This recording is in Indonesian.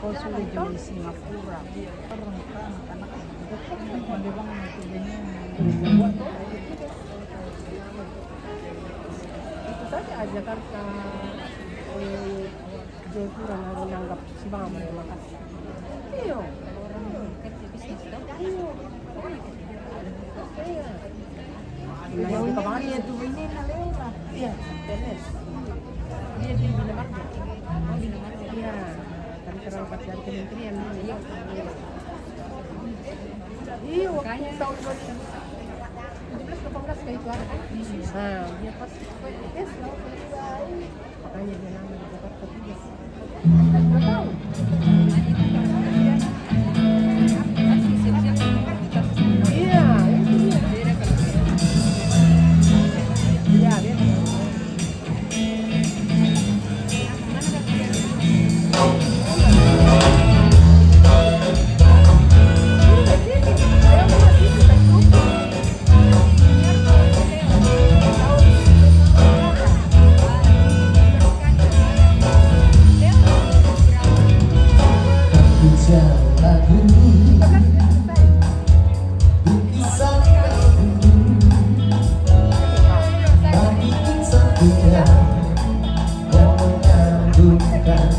Konsul di Singapura. Orang anak-anak di bang itu saja Jakarta, Jayapura menganggap si bang terima kasih. Iya. Yang kemarin ya tuh ini Nalena. Iya, tenis. Dia di Bina Marga. Oh, Bina Marga. Iya. Tapi terangkat dari kementerian ini. Iya. Iya, waktu tahun 2017-18 kayak itu ada kan? Nah, dia pas tes makanya dia nama di Jakarta juga. Nggak tahu. Iya, itu dia. Iya, dia. Bagi insan tidak mau mengandungkan